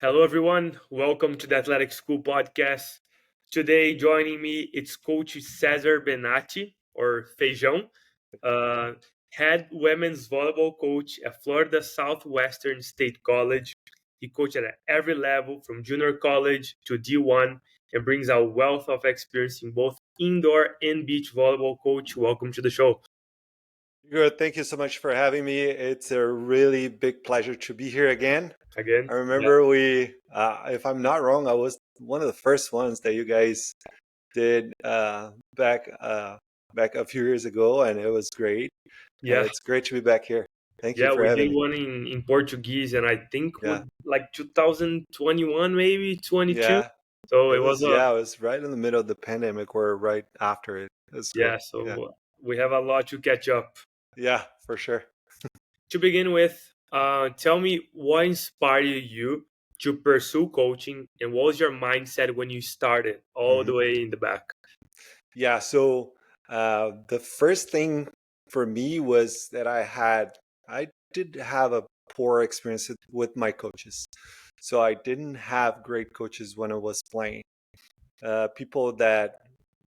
Hello, everyone. Welcome to the Athletic School Podcast. Today, joining me, it's Coach Cesar Benatti, or Feijão, uh, head women's volleyball coach at Florida SouthWestern State College. He coached at every level, from junior college to D1, and brings a wealth of experience in both indoor and beach volleyball. Coach, welcome to the show. Good. Thank you so much for having me. It's a really big pleasure to be here again. Again, I yeah, remember if I'm not wrong, I was one of the first ones that you guys did back a few years ago, and it was great. And yeah. it's great to be back here. Thank you Yeah, for we did having me. one in Portuguese, and I think Yeah, would like 2021, maybe 22. yeah. So It it was was it was right in the middle of the pandemic or right after it. It's cool. yeah. Yeah, So we have a lot to catch up. yeah, for sure. To begin with, tell me what inspired you to pursue coaching, and what was your mindset when you started all Mm-hmm. the way in the back? Yeah, so the first thing for me was that I did have a poor experience with my coaches. So I didn't have great coaches when I was playing. People that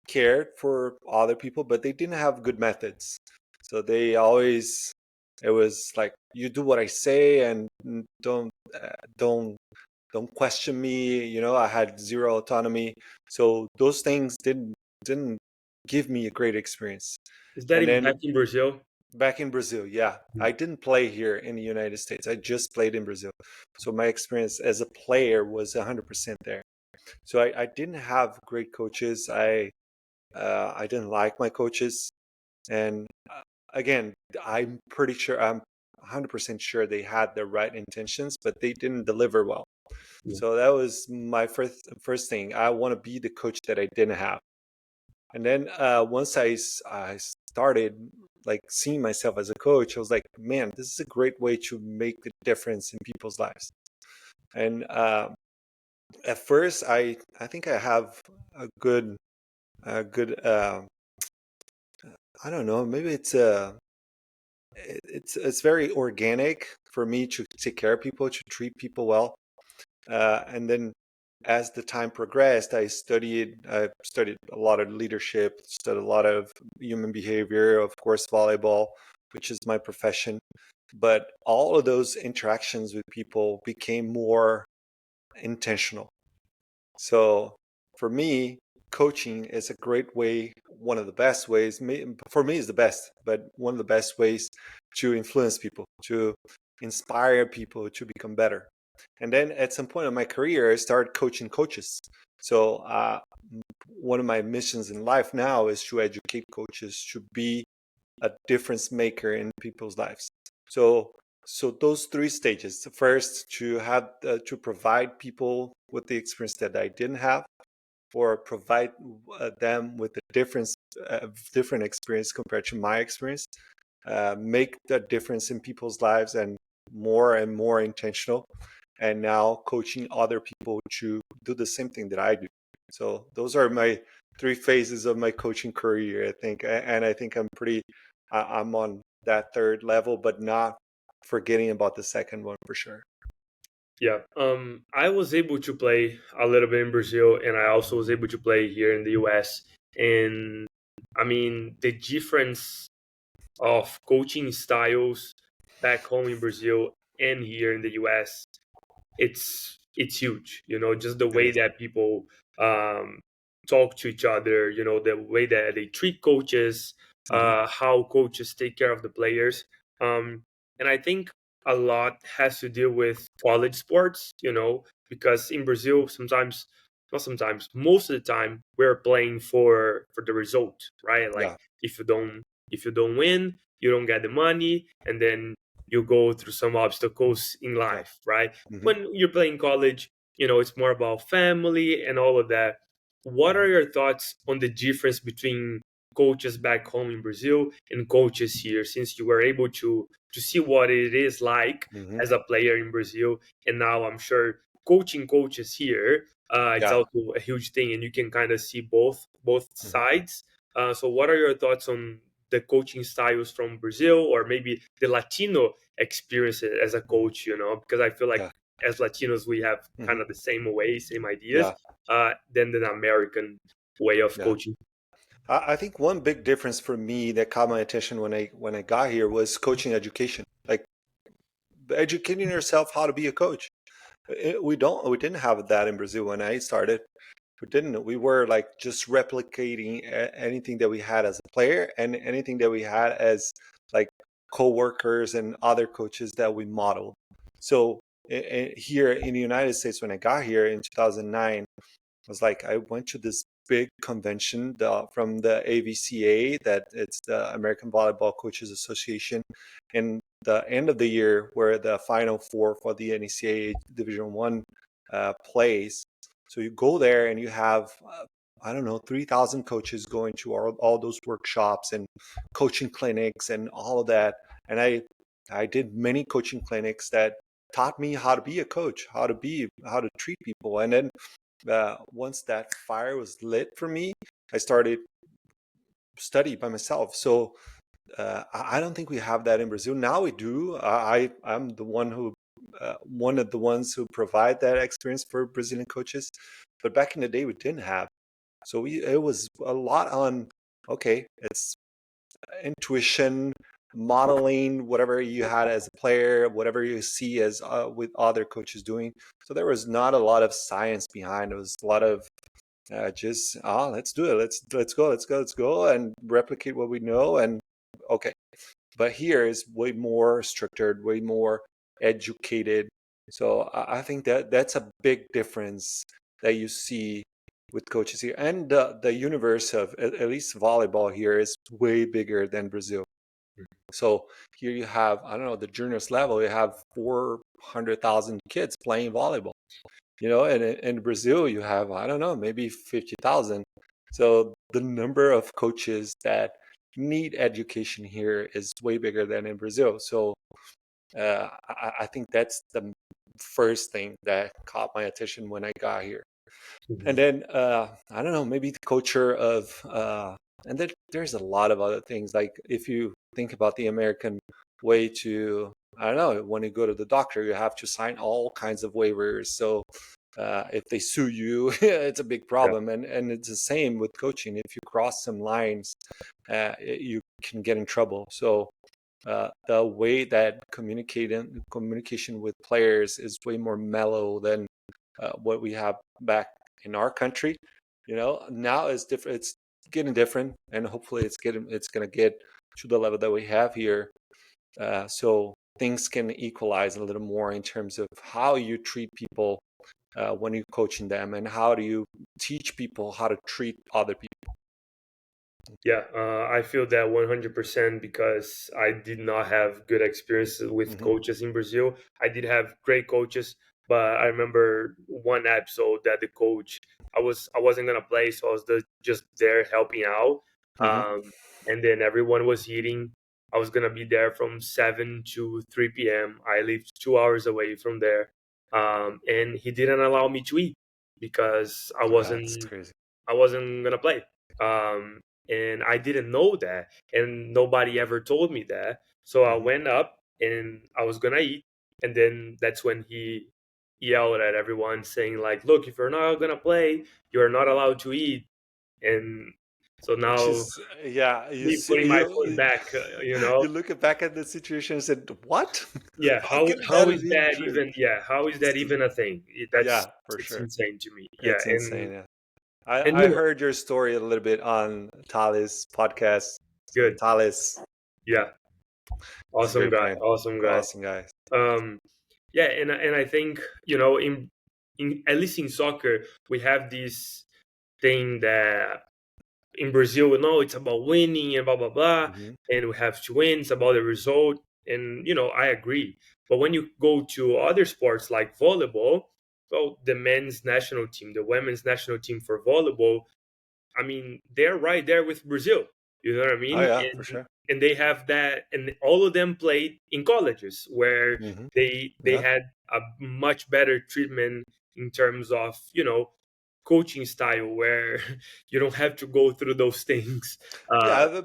cared for other people, but they didn't have good methods. So it was like, you do what I say and don't don't question me. I had zero autonomy. So those things didn't give me a great experience. Is that And back then in Brazil? back in Brazil, yeah, I didn't play here in the United States. I just played in Brazil. So my experience as a player was 100% there. So I didn't have great coaches. I didn't like my coaches. And again, I'm 100% sure they had the right intentions, but they didn't deliver well. Yeah. So that was my first thing. I want to be the coach that I didn't have. And then once I started like seeing myself as a coach, I was like, man, this is a great way to make a difference in people's lives. And at first, I think I have a good I don't know, maybe it's very organic for me to take care of people, to treat people well. And then as the time progressed, I studied a lot of leadership, studied a lot of human behavior, of course, volleyball, which is my profession. But all of those interactions with people became more intentional. So for me, coaching is a great way, one of the best ways, for me is the best, but one of the best ways to influence people, to inspire people to become better. And then at some point in my career, I started coaching coaches. So one of my missions in life now is to educate coaches to be a difference maker in people's lives. So so those three stages: the first, to provide people with the experience that I didn't have, or provide them with a different experience compared to my experience, make the difference in people's lives and more intentional, and now coaching other people to do the same thing that I do. So those are my three phases of my coaching career, I think. And I think I'm on that third level, but not forgetting about the second one for sure. Yeah. I was able to play a little bit in Brazil, and I also was able to play here in the US. And I mean, the difference of coaching styles back home in Brazil and here in the US, it's huge. Just the It way is. that people um, talk to each other. The way that they treat coaches, Hmm. how coaches take care of the players. And I think a lot has to do with college sports. Because in Brazil, sometimes, not sometimes, most of the time, we're playing for the result, right? Like Yeah. if you don't win, you don't get the money, and then you go through some obstacles in Yeah. life, right? Hmm. When you're playing college, it's more about family and all of that. What are Hmm. your thoughts on the difference between coaches back home in Brazil and coaches here, since you were able to see what it is like Hmm. as a player in Brazil, and now I'm sure coaching coaches here, it's Yeah. also a huge thing, and you can kind of see both Hmm. sides. So what are your thoughts on the coaching styles from Brazil, or maybe the Latino experience as a Hmm. coach? Because I feel like Yeah. as Latinos, we have kind Hmm. of the same way, same ideas, Yeah, than the American way of yeah. coaching. I think one big difference for me that caught my attention when I got here was coaching education. Like educating yourself how to be a coach. We didn't have that in Brazil when I started. We didn't. We were like just replicating anything that we had as a player and anything that we had as like co-workers and other coaches that we modeled. So here in the United States, when I got here in 2009, was like I went to this big convention from the AVCA, that it's the American Volleyball Coaches Association, and the end of the year where the Final Four for the NCAA Division One plays. So you go there and you have I don't know 3,000 coaches going to all those workshops and coaching clinics and all of that. And I did many coaching clinics that taught me how to be a coach, how to treat people, and then once that fire was lit for me, I started study by myself. So I don't think we have that in Brazil. Now we do. I'm the one who one of the ones who provide that experience for Brazilian coaches. But back in the day, we didn't have. So it was a lot on. Okay, it's intuition, modeling, whatever you had as a player, whatever you see as with other coaches doing. So there was not a lot of science behind. It was a lot of just let's do it, let's go and replicate what we know. And okay, but here is way more structured, way more educated. So I think that that's a big difference that you see with coaches here. And the universe of at least volleyball here is way bigger than Brazil. So here you have, I don't know, the juniors level, you have 400,000 kids playing volleyball, and in Brazil you have, I don't know, maybe 50,000. So the number of coaches that need education here is way bigger than in Brazil. So I think that's the first thing that caught my attention when I got here. And Mhm. then I don't know, maybe the culture of and then there's a lot of other things. Like if you think about the American way to, I don't know, when you go to the doctor, you have to sign all kinds of waivers. So if they sue you, it's a big Yeah, problem. And it's the same with coaching. If you cross some lines, you can get in trouble. So the way that communication with players is way more mellow than what we have back in our country. Now it's different. It's getting different, and hopefully it's going to get to the level that we have here. So things can equalize a little more in terms of how you treat people when you're coaching them, and how do you teach people how to treat other people. yeah, I feel that 100% because I did not have good experiences with Hmm. coaches in Brazil. I did have great coaches, but I remember one episode that the coach, I wasn't gonna play, so I was just there helping out. Hmm. And then everyone was eating. I was gonna be there from 7 to 3 p.m. I lived 2 hours away from there, and he didn't allow me to eat because That's crazy. I wasn't gonna play. Um, and I didn't know that, and nobody ever told me that. So I Hmm. went up and I was gonna eat, and then that's when he yelled at everyone, saying like, "Look, if you're not gonna play, you're not allowed to eat." And so Which now is, yeah, me putting my foot back, you look back at the situation and said, "What? yeah. How can that be true?" How is that even a thing? Yeah, for It's sure. insane to me. Yeah, It's insane. Yeah. and I heard your story a little bit on Thales podcast. So good. Thales Yeah, is a great friend. awesome guy. Awesome guy. Um, yeah, and I think in at least in soccer we have this thing that in Brazil, no, it's about winning and blah blah blah, Hmm. and we have to win. It's about the result, and I agree. But when you go to other sports like volleyball, well, the men's national team, the women's national team for volleyball, I mean, they're right there with Brazil. You know what I Oh mean? yeah, for And sure. they have that, and all of them played in colleges where Hmm. they Yeah. had a much better treatment in terms of coaching style where you don't have to go through those things. Uh, Yeah,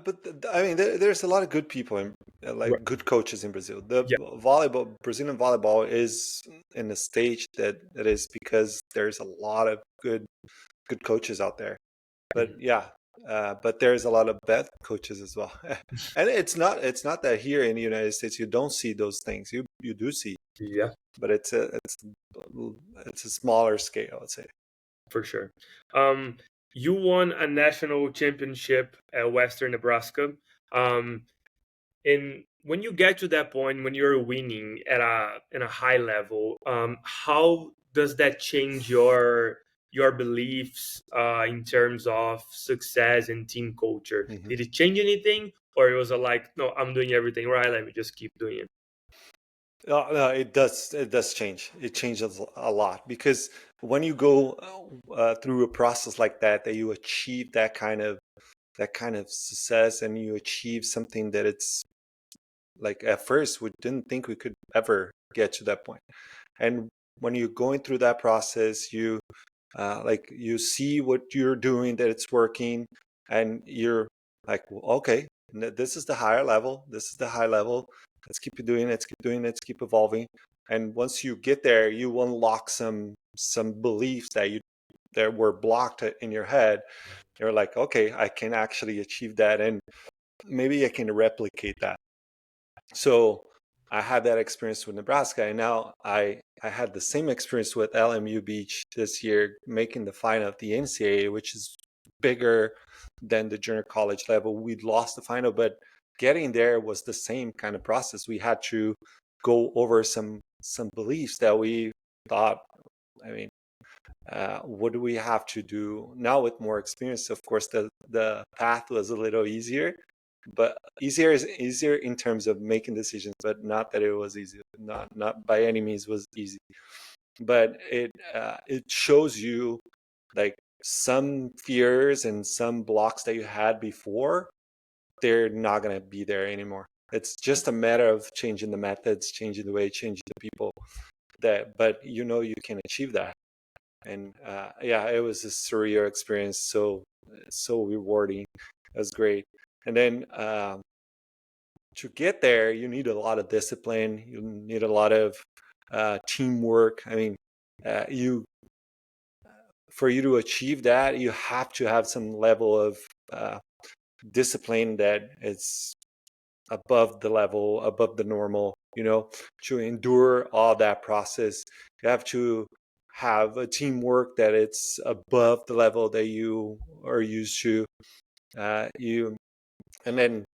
I mean, there's a lot of good people and right, like good coaches in Brazil. The yeah, volleyball, Brazilian volleyball is in a stage that is because there's a lot of good coaches out there. But mhm, yeah, but there's a lot of bad coaches as well. And it's not that here in the United States you don't see those things. You do see, yeah, but it's a smaller scale, I'd say. for sure. Um, you won a national championship at Western Nebraska. Um, and when you get to that point, when you're winning at a high level, how does that change your beliefs in terms of success and team culture? Mhm. Did it change anything, or it was a like, no, I'm doing everything right. Let me just keep doing it. No, it does. It does change. It changes a lot because when you go through a process like that you achieve that kind of success, and you achieve something that it's like at first we didn't think we could ever get to that point. And when you're going through that process, like you see what you're doing that it's working, and you're like, well, okay, this is the higher level. This is the high level. Let's keep it doing. Let's keep doing. Let's keep evolving. And once you get there, you unlock some beliefs that were blocked in your head. You're like, okay, I can actually achieve that, and maybe I can replicate that. So I had that experience with Nebraska, and now I had the same experience with LMU Beach this year, making the final of the NCAA, which is bigger than the junior college level. We'd lost the final, but getting there was the same kind of process. We had to go over some beliefs that we thought. I mean, what do we have to do now with more experience? Of course, the path was a little easier, but easier is easier in terms of making decisions, but not that it was easy. Not by any means was easy, but it shows you like some fears and some blocks that you had before, they're not going to be there anymore. It's just a matter of changing the methods, changing the way, changing the people, but you can achieve that. And yeah, it was a surreal experience, so rewarding. It was great. And then to get there, you need a lot of discipline. You need a lot of teamwork. I mean, you for you to achieve that, you have to have some level of uh, discipline that is above the level, above the normal. To endure all that process, you have to have a teamwork that it's above the level that you are used to. You and then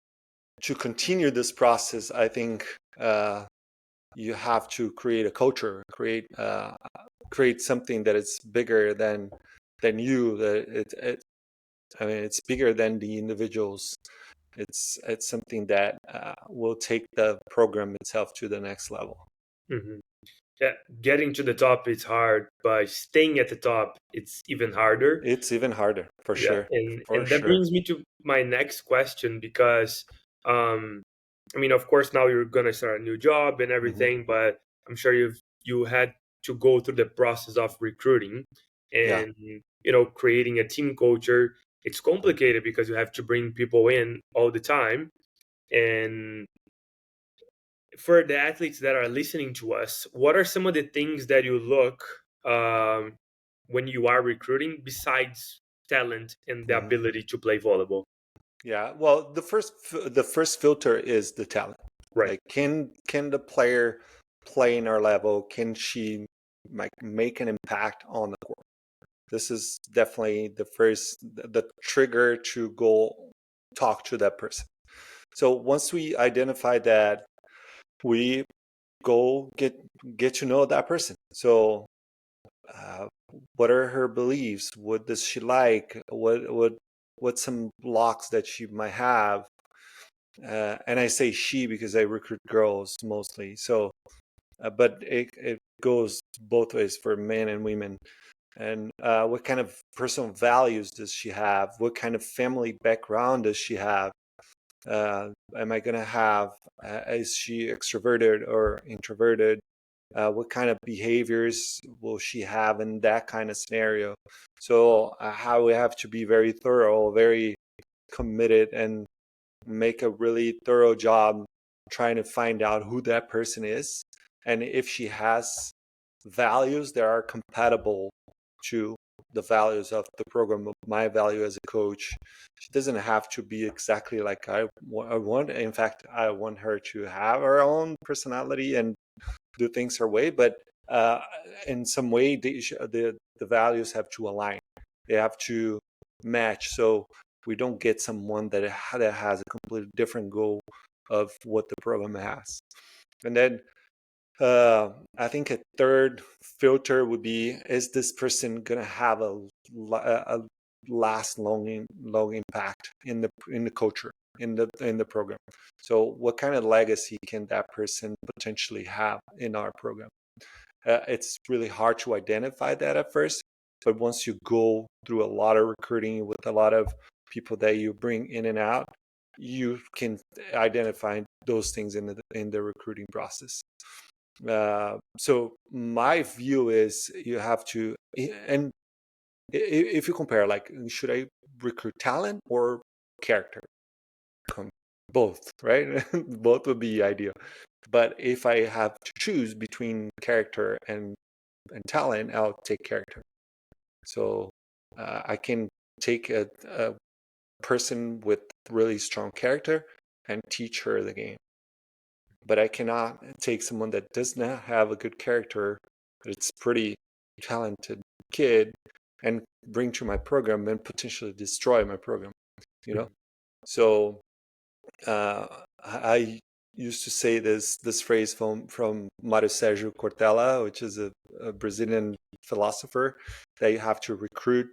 to continue this process, I think you have to create a culture, create something that is bigger than you. That I mean, it's bigger than the individuals. It's something that will take the program itself to the next level. Mhm. Yeah, getting to the top is hard, but staying at the top it's even harder. It's even harder, for Yeah, sure, and for that sure. brings me to my next question because, um, I mean, of course, now you're gonna start a new job and Hmm. everything, but I'm sure you had to go through the process of recruiting Yeah. and creating a team culture. It's complicated because you have to bring people in all the time. And for the athletes that are listening to us, what are some of the things that you look when you are recruiting besides talent and the Hmm. ability to play volleyball? Yeah. Well, the first filter is the talent. Right. Like, can the player play in our level? Can she like make an impact on the court? This is definitely the trigger to go talk to that person. So once we identify that, we go get to know that person. So uh, what are her beliefs? What does she like? What some blocks that she might have? And I say she because I recruit girls mostly. So, but it goes both ways for men and women. And what kind of personal values does she have? What kind of family background does she have? Am I going to have? Is she extroverted or introverted? what kind of behaviors will she have in that kind of scenario. So how we have to be very thorough, very committed, and make a really thorough job trying to find out who that person is, and if she has values that are compatible to the values of the program, of my value as a coach. She doesn't have to be exactly like I want. In fact, I want her to have her own personality and do things her way, but uh, in some way the values have to align. They have to match, so we don't get someone that has a completely different goal of what the program has. And then I think a third filter would be: is this person gonna have a last long impact in the culture, in the program? So what kind of legacy can that person potentially have in our program? It's really hard to identify that at first, but once you go through a lot of recruiting with a lot of people that you bring in and out, you can identify those things in the recruiting process. So my view is you have to, and if you compare, like, should I recruit talent or character? Both, right? Both would be ideal. But if I have to choose between character and talent, I'll take character. So I can take a person with really strong character and teach her the game. But I cannot take someone that does not have a good character, but it's pretty talented kid, and bring to my program and potentially destroy my program, you know? So I used to say this phrase from Mário Sérgio Cortella, which is a Brazilian philosopher, that you have to recruit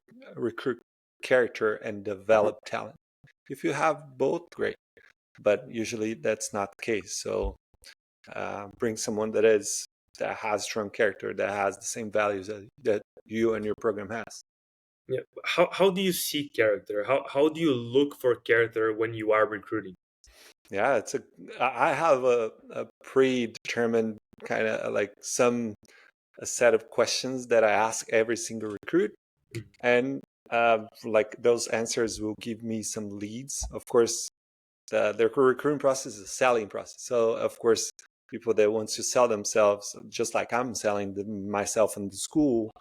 character and develop talent. If you have both, great, but usually that's not the case. So bring someone that has strong character, that has the same values that you and your program has. Yeah. How do you see character? How do you look for character when you are recruiting? Yeah, I have a predetermined kind of like a set of questions that I ask every single recruit, and like those answers will give me some leads. Of course, the recruiting process is a selling process. So of course, people that want to sell themselves, just like I'm selling myself in the school,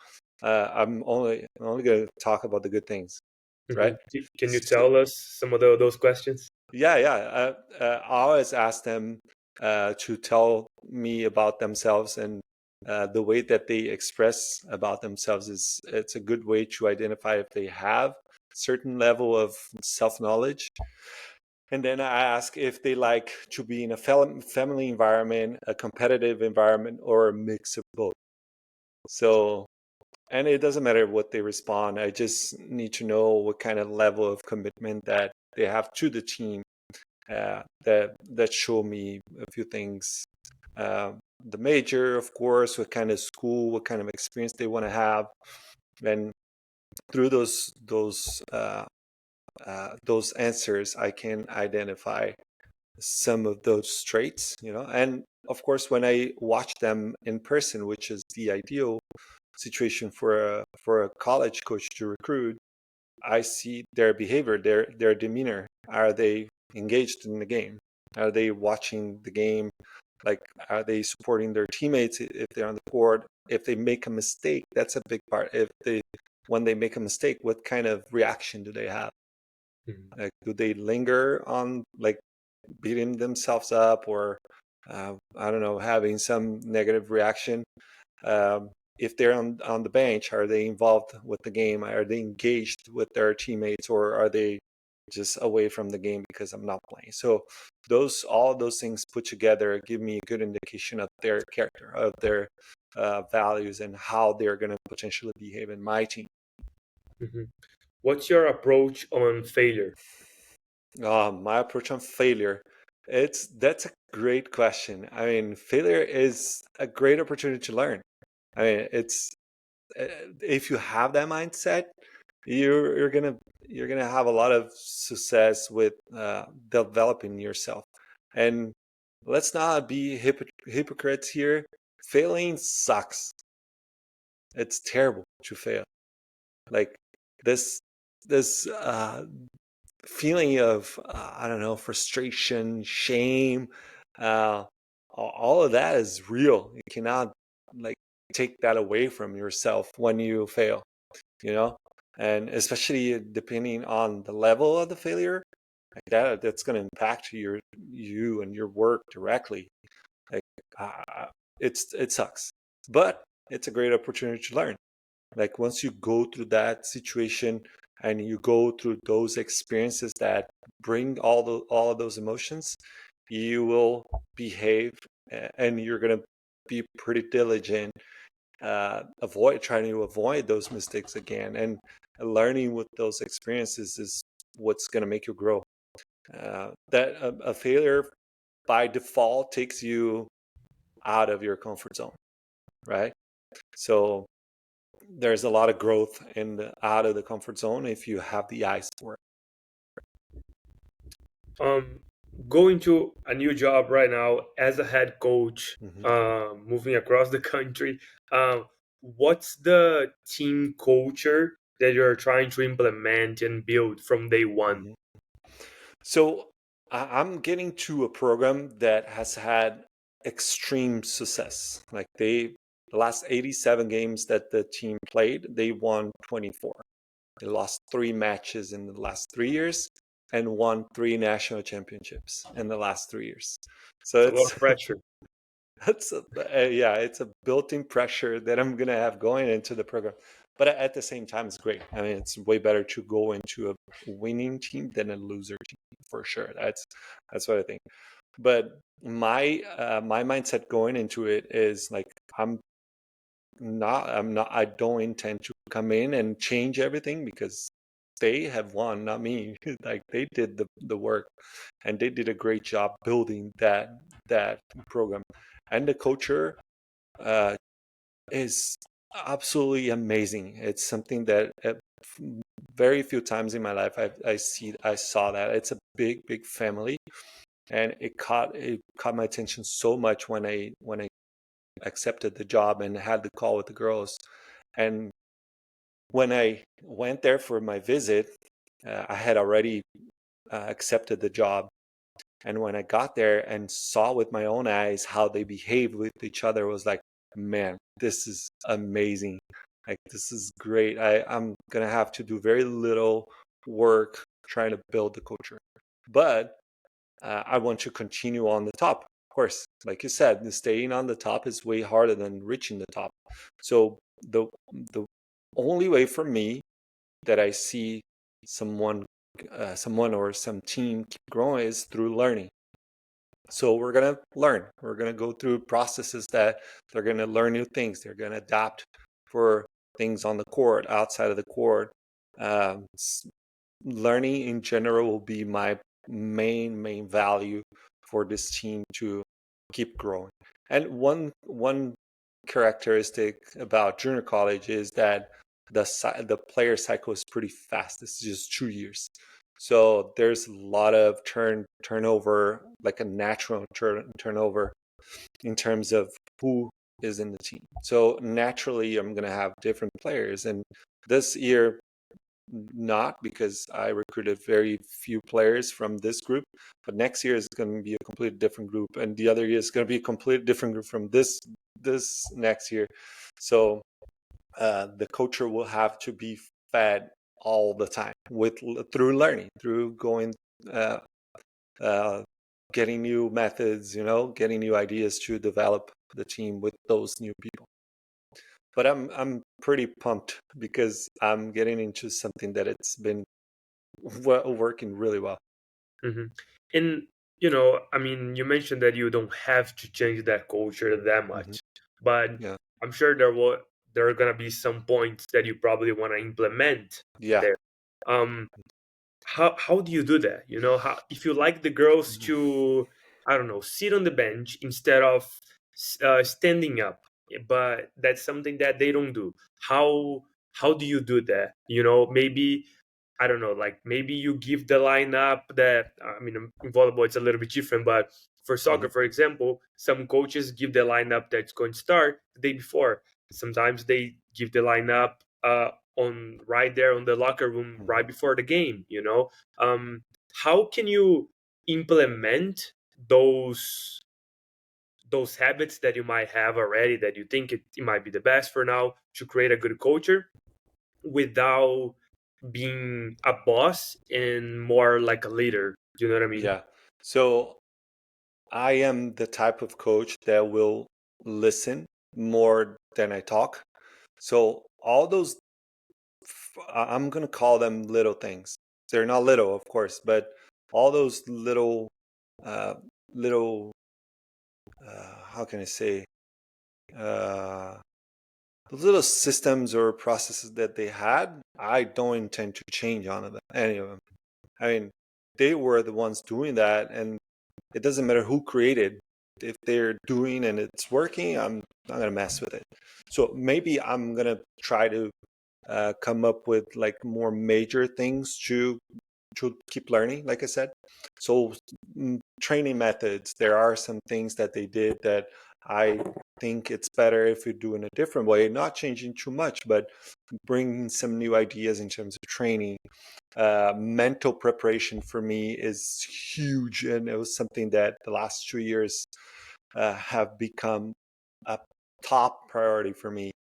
I'm only going to talk about the good things, right? Can you So, tell us some of those questions? yeah. I always ask them to tell me about themselves, and the way that they express about themselves it's a good way to identify if they have a certain level of self-knowledge. And then I ask if they like to be in a family environment, a competitive environment, or a mix of both. So, and it doesn't matter what they respond. I just need to know what kind of level of commitment that they have to the team. That show me a few things. The major, of course, what kind of school, what kind of experience they want to have, and through those answers, I can identify some of those traits, and of course when I watch them in person, which is the ideal situation for a college coach to recruit, I see their behavior, their demeanor. Are they engaged in the game? Are they watching the game? Like, are they supporting their teammates if they're on the court? If they make a mistake, that's a big part. When they make a mistake, what kind of reaction do they have? Like, do they linger on, like, beating themselves up, or I don't know, having some negative reaction? If they're on the bench, are they involved with the game? Are they engaged with their teammates, or are they just away from the game because I'm not playing? So all those things put together give me a good indication of their character, of their values, and how they're going to potentially behave in my team. What's your approach on failure? My approach on failure. That's a great question. I mean, failure is a great opportunity to learn. I mean, it's if you have that mindset, you're gonna have a lot of success with developing yourself. And let's not be hypocrites here. failing sucks. It's terrible to fail. Like this feeling of I don't know, frustration, shame, uh, all of that is real. You cannot like take that away from yourself when you fail, you know, and especially depending on the level of the failure, like that's going to impact you and your work directly. Like uh, it sucks, but it's a great opportunity to learn. Like once you go through that situation and you go through those experiences that bring all of those emotions, you will behave and you're going to be pretty diligent, trying to avoid those mistakes again, and learning with those experiences is what's going to make you grow. That a failure by default takes you out of your comfort zone, right? So there's a lot of growth out of the comfort zone if you have the eyes for it. Um, Going to a new job right now as a head coach, Mm-hmm. moving across the country. What's the team culture that you're trying to implement and build from day one? Mm-hmm. So I'm getting to a program that has had extreme success. Like the last 87 games that the team played, they won 24. They lost 3 matches in the last 3 years and won 3 national championships in the last 3 years. So It's a lot it's of pressure. that's yeah, it's a built-in pressure that I'm gonna have going into the program. But at the same time, it's great. I mean, it's way better to go into a winning team than a loser team for sure. That's what I think. But my mindset going into it is like I don't intend to come in and change everything because they have won, not me. Like they did the work and they did a great job building that program. And the culture uh, is absolutely amazing. It's something that very few times in my life I saw that. It's a big family, and it caught my attention so much when I accepted the job and had the call with the girls. And when I went there for my visit, I had already accepted the job. And when I got there and saw with my own eyes how they behaved with each other, was like, man, this is amazing. Like, this is great. I'm going to have to do very little work trying to build the culture. But I want to continue on the top. Of course, like you said, staying on the top is way harder than reaching the top. So the only way for me that I see someone someone or some team keep growing is through learning. So we're gonna learn. We're gonna go through processes that they're gonna learn new things. They're gonna adapt for things on the court, outside of the court. Um, Learning in general will be my main value for this team to keep growing. And one characteristic about junior college is that the player cycle is pretty fast. It's just 2 years. So there's a lot of turnover, like a natural turnover in terms of who is in the team. So naturally, I'm going to have different players. And this year, not because I recruited very few players from this group, but next year is going to be a completely different group, and the other year is going to be a completely different group from this next year. So the culture will have to be fed all the time through learning, through going, uh, uh, getting new methods, getting new ideas to develop the team with those new people. But I'm pretty pumped because I'm getting into something that it's been working really well. Hmm. And I mean, you mentioned that you don't have to change that culture that Hmm. much, but Yeah, I'm sure there are gonna be some points that you probably want to implement yeah. there. Um, how do you do that? How if you like the girls Mhm. to, I don't know, sit on the bench instead of standing up, but that's something that they don't do. How do you do that? Maybe I don't know, like maybe you give the lineup that I mean in volleyball it's a little bit different, but for soccer, for example, some coaches give the lineup that's going to start the day before. Sometimes they give the lineup on right there on the locker room right before the game. How can you implement those habits that you might have already that you think it might be the best for now to create a good culture without being a boss and more like a leader? Do you know what I mean? Yeah. So I am the type of coach that will listen more than I talk. So all those, I'm going to call them little things. They're not little, of course, but all those little, uh, little, how can I say, uh, those little systems or processes that they had, I don't intend to change any of them. I mean, they were the ones doing that, and it doesn't matter who created. If they're doing and it's working, I'm not gonna mess with it. So maybe I'm gonna try to come up with like more major things to keep learning, like I said. So training methods, there are some things that they did that I think it's better if we do in a different way, not changing too much, but bringing some new ideas in terms of training. Mental preparation for me is huge, and it was something that the last 2 years have become a top priority for me.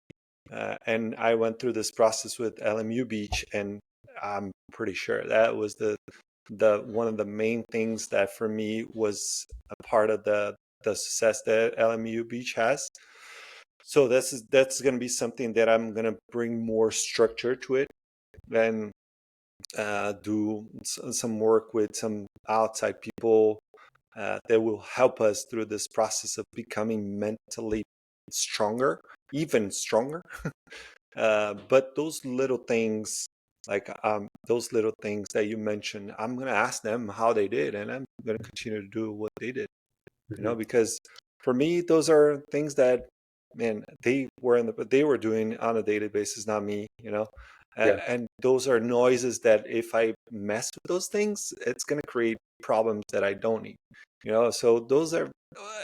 And I went through this process with LMU Beach, and I'm pretty sure that was the one of the main things that for me was a part of the success that LMU Beach has. So that's going to be something that I'm going to bring more structure to it, and do some work with some outside people that will help us through this process of becoming mentally stronger, even stronger. But those little things, like those little things that you mentioned, I'm going to ask them how they did, and I'm going to continue to do what they did, Mhm. because for me, those are things that, man, they were doing on a daily basis, not me. Yeah. And those are noises that if I mess with those things, it's going to create problems that I don't need. So those are,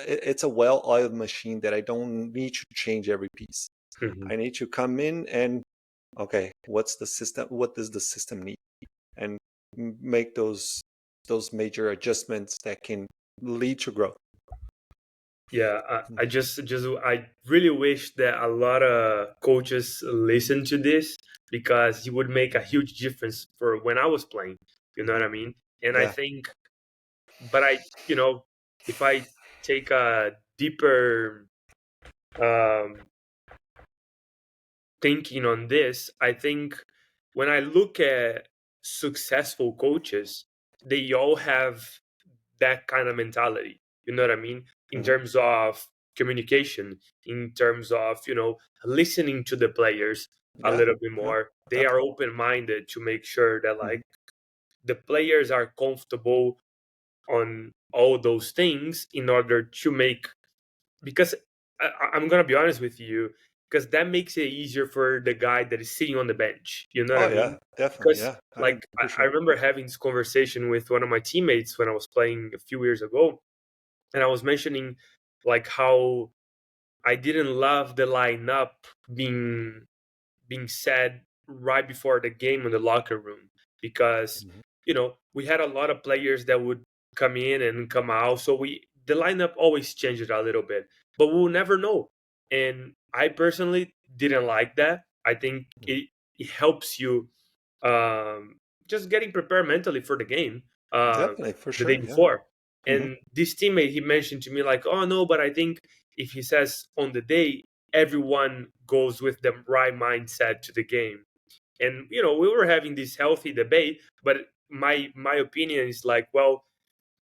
it's a well-oiled machine that I don't need to change every piece. Mhm. I need to come in and, okay, what's the system? What does the system need? And make those major adjustments that can lead to growth. Yeah, I really wish that a lot of coaches listen to this because it would make a huge difference for when I was playing. You know what I mean? And I Yeah. think, but if I take a deeper um, thinking on this, I think when I look at successful coaches, they all have that kind of mentality. You know what I mean? In Hmm. terms of communication, in terms of, listening to the players a Yeah. little bit Yeah. more. They are Definitely. open minded to make sure that Hmm. like the players are comfortable on all those things in order to make, because I'm gonna be honest with you, because that makes it easier for the guy that is sitting on the bench. You know what Oh I mean? yeah, definitely. Because Yeah, I like I appreciate it. remember having this conversation with one of my teammates when I was playing a few years ago, and I was mentioning like how I didn't love the lineup being being said right before the game in the locker room because Hmm. we had a lot of players that would come in and come out, so we the lineup always changed a little bit, but we'll never know. And I personally didn't like that. I think it helps you um, just getting prepared mentally for the game Definitely, for the day sure. Yeah. before. Hmm. And this teammate, he mentioned to me like, "Oh no, but I think if he says on the day, everyone goes with the right mindset to the game." And we were having this healthy debate, but my opinion is like, well,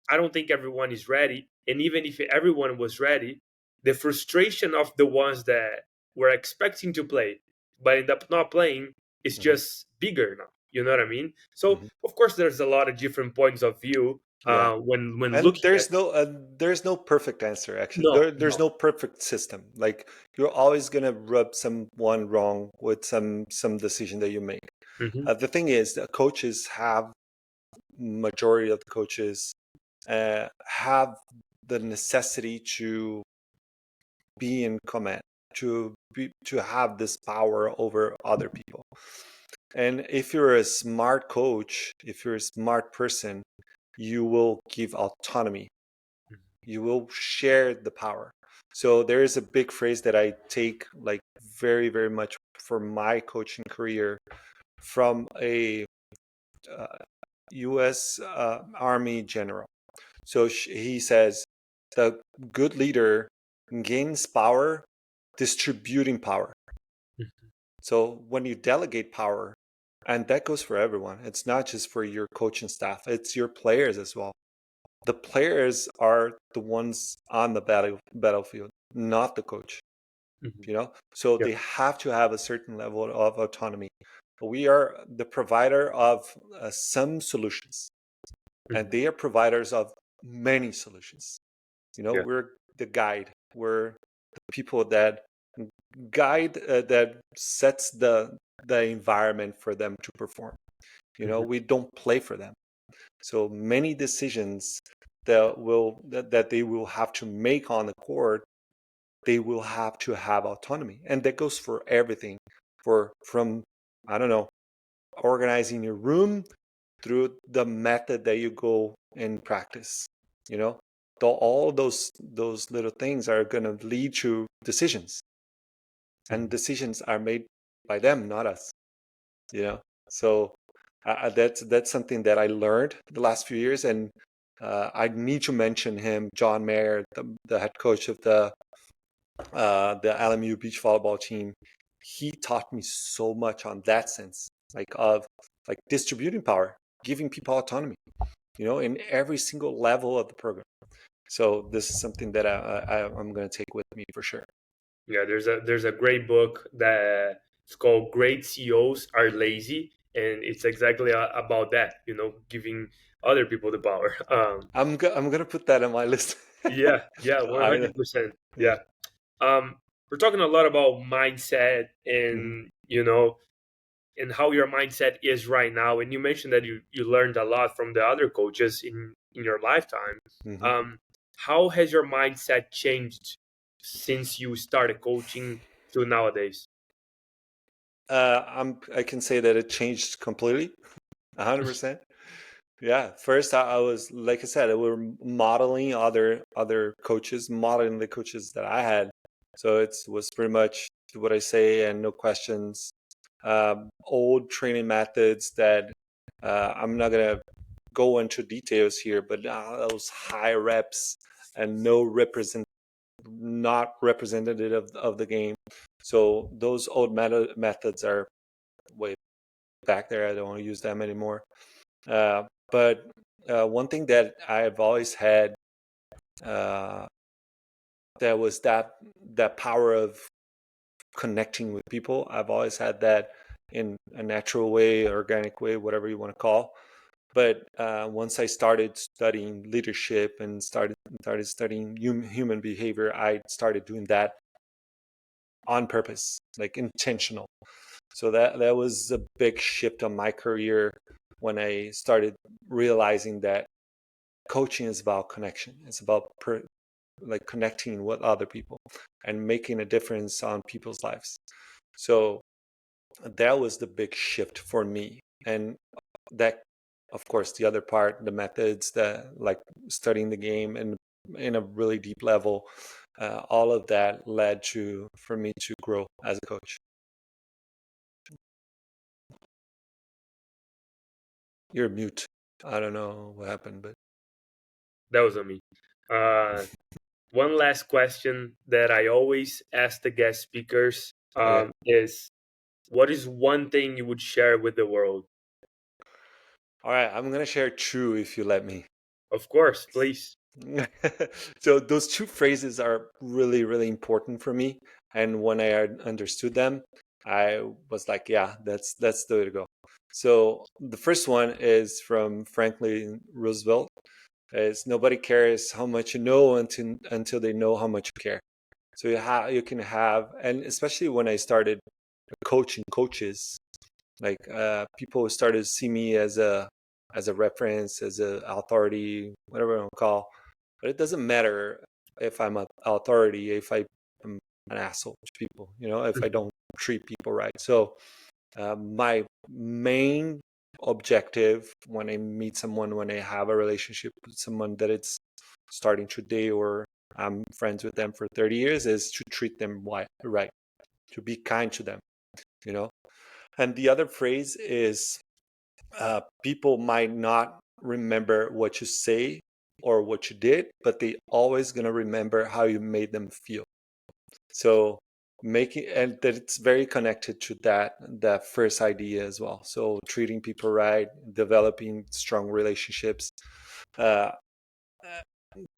I don't think everyone is ready. And even if everyone was ready, the frustration of the ones that were expecting to play but end up not playing is Hmm. just bigger now. You know what I mean? So Hmm. of course there's a lot of different points of view Yeah. when And looking at. there's no perfect answer, actually. No, There's no. no perfect system. Like, you're always gonna rub someone wrong with some decision that you make. Hmm. The thing is that coaches have, majority of the coaches have the necessity to be in command, to have this power over other people. And if you're a smart coach, if you're a smart person, you will give autonomy. You will share the power. So there is a big phrase that I take like very, very much for my coaching career from a U.S. Army general. So he says, the good leader gains power distributing power. So when you delegate power, and that goes for everyone, it's not just for your coaching staff, it's your players as well. The players are the ones on the battlefield, not the coach. So they have to have a certain level of autonomy. We are the provider of some solutions, and they are providers of many solutions. We're the guide. We're the people that guide, that sets the environment for them to perform. We don't play for them. So many decisions that they will have to make on the court, they will have to have autonomy, and that goes for everything. From I don't know, organizing your room through the method that you go and practice. All those little things are going to lead to decisions, and decisions are made by them, not us. So that's something that I learned the last few years, and I need to mention him, John Mayer, the head coach of the LMU beach volleyball team. He taught me so much on that sense, of distributing power, giving people autonomy, in every single level of the program. So this is something that I'm going to take with me for sure. Yeah, there's a great book that it's called "Great CEOs Are Lazy," and it's exactly about that. Giving other people the power. I'm gonna put that on my list. Yeah, 100%. Yeah. We're talking a lot about mindset and and how your mindset is right now. And you mentioned that you learned a lot from the other coaches in your lifetime. How has your mindset changed since you started coaching to nowadays? I can say that it changed completely, 100%. Yeah, first I was, like I said, we were modeling other coaches, modeling the coaches that I had. So it was pretty much do what I say and no questions. Old training methods that I'm not gonna go into details here, but those high reps and not representative of the game. So those old methods are way back there. I don't want to use them anymore. But one thing that I've always had, that was that power of connecting with people. I've always had that in a natural way, organic way, whatever you want to call. But once I started studying leadership and started studying human behavior, I started doing that on purpose, intentional. So that was a big shift on my career when I started realizing that coaching is about connection. It's about connecting with other people and making a difference on people's lives. So that was the big shift for me. And that, of course, the other part, the methods, that studying the game and in a really deep level, all of that led for me to grow as a coach. You're mute. I don't know what happened, but That was on me. One last question that I always ask the guest speakers is, what is one thing you would share with the world? All right, I'm going to share two if you let me. Of course, please. So those two phrases are really, really important for me. And when I understood them, I was like, yeah, that's the way to go. So the first one is from Franklin Roosevelt. Is nobody cares how much you know until they know how much you care. So you can have, and especially when I started coaching coaches, people started to see me as a reference, as a authority, whatever you want to call. But it doesn't matter if I'm an authority, if I'm an asshole to people, if I don't treat people right. So my main objective when I meet someone, when I have a relationship with someone that it's starting today or I'm friends with them for 30 years, is to treat them right, to be kind to them, you know. And the other phrase is people might not remember what you say or what you did, but they always going to remember how you made them feel. So making, and that it's very connected to that first idea as well. So treating people right, developing strong relationships. Uh,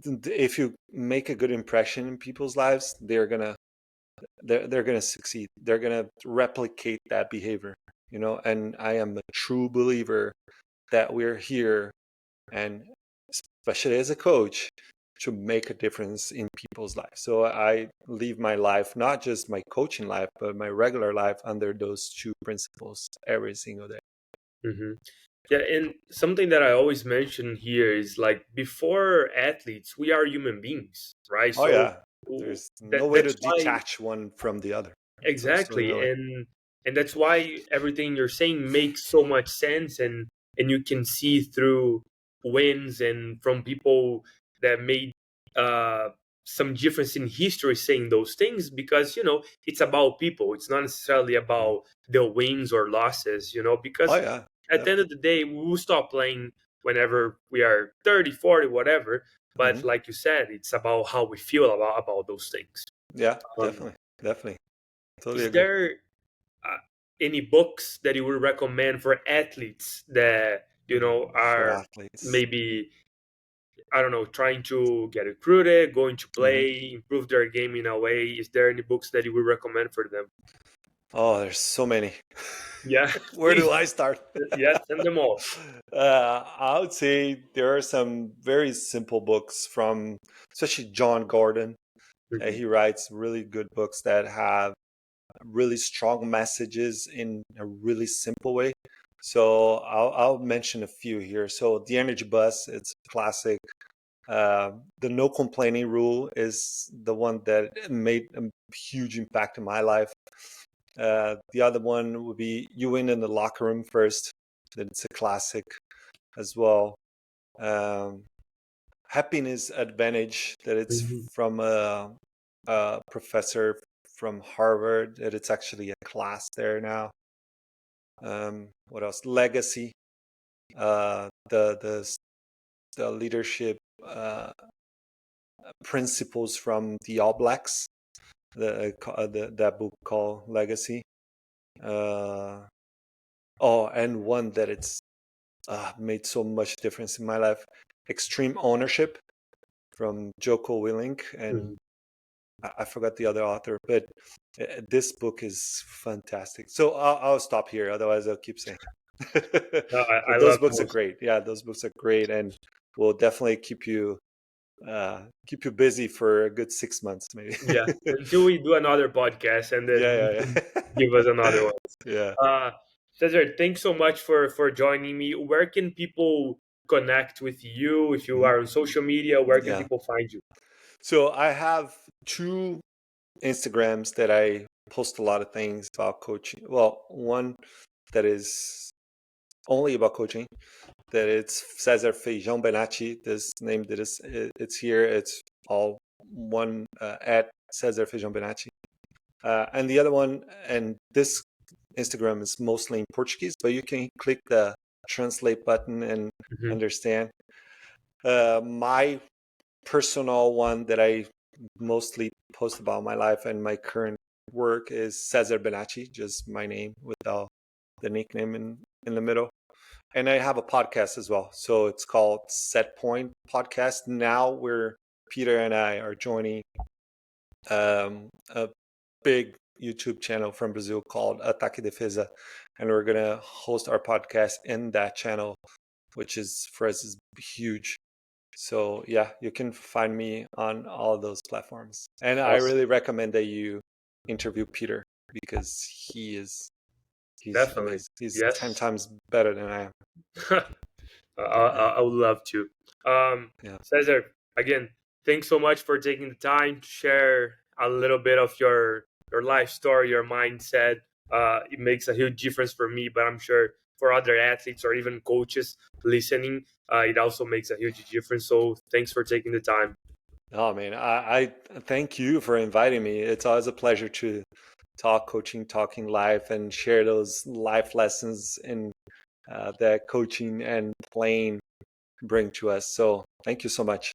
if you make a good impression in people's lives, they're gonna succeed. They're gonna replicate that behavior, And I am a true believer that we're here, and especially as a coach, to make a difference in people's lives. So I live my life, not just my coaching life, but my regular life under those two principles every single day. Mm-hmm. Yeah, and something that I always mention here is like before athletes, we are human beings, right? Oh So yeah, there's no way to that's why detach one from the other. There's absolutely no exactly, way. and that's why everything you're saying makes so much sense, and you can see through wins and from people that made uh some difference in history saying those things because it's about people. It's not necessarily Mhm. about the wins or losses, Oh because yeah, at the end definitely. of the day we will stop playing whenever we are 30, 40, whatever. But Hmm. like you said, it's about how we feel about those things. Yeah, um, definitely, definitely. Totally is agree. there uh, any books that you would recommend for athletes that For are athletes. maybe, I don't know, trying to get recruited, going to Hmm. play, improve their game in a way? Is there any books that you would recommend for them? Oh, there's so many. Yeah, Where please. do I start? Yes, send them all. I would say there are some very simple books from, especially John Gordon. Mhm, He writes really good books that have really strong messages in a really simple way. So I'll mention a few here. So the Energy Bus, it's a classic. The No Complaining Rule is the one that made a huge impact in my life. The other one would be You Win in the Locker Room First. It's a classic as well. Um, Happiness Advantage, that it's mhm, from a professor from Harvard, that it's actually a class there now. What else? Legacy, the leadership uh, principles from the All Blacks, that book called Legacy. Uh, oh, and one that it's made so much difference in my life, Extreme Ownership from Joko Willink, and mhm. I forgot the other author, but this book is fantastic. So I'll stop here, otherwise I'll keep saying. No, I But those love books are those. great. Yeah, those books are great, and will definitely keep you busy for a good 6 months, maybe. Yeah, until we do another podcast, and then you Yeah, can yeah, give us another one. yeah. Uh, Cesar, thanks so much for joining me. Where can people connect with you? If you Mhm. are on social media, where can Yeah. people find you? So I have two Instagrams that I post a lot of things about coaching. Well, one that is only about coaching, that it's Cesar Feijão Benatti. This name that is it's here. It's all one at Cesar Feijão Benatti. And the other one, and this Instagram is mostly in Portuguese, but you can click the translate button and Mhm. understand. My personal one that I mostly post about my life and my current work is Cesar Benatti, just my name without the nickname in the middle. And I have a podcast as well. So it's called Set Point Podcast. Now Peter and I are joining a big YouTube channel from Brazil called Ataque Defesa. And we're going to host our podcast in that channel, which is for us is huge. So yeah, you can find me on all of those platforms. And I Awesome. really recommend that you interview Peter because he's Definitely. amazing. He's 10 Yes. times better than I am. I Yeah. would love to. Yeah. Cesar, again, thanks so much for taking the time to share a little bit of your life story, your mindset. It makes a huge difference for me, but I'm sure for other athletes or even coaches listening, it also makes a huge difference. So thanks for taking the time. Oh man, I thank you for inviting me. It's always a pleasure to talk coaching, talking life, and share those life lessons and that coaching and playing bring to us. So thank you so much.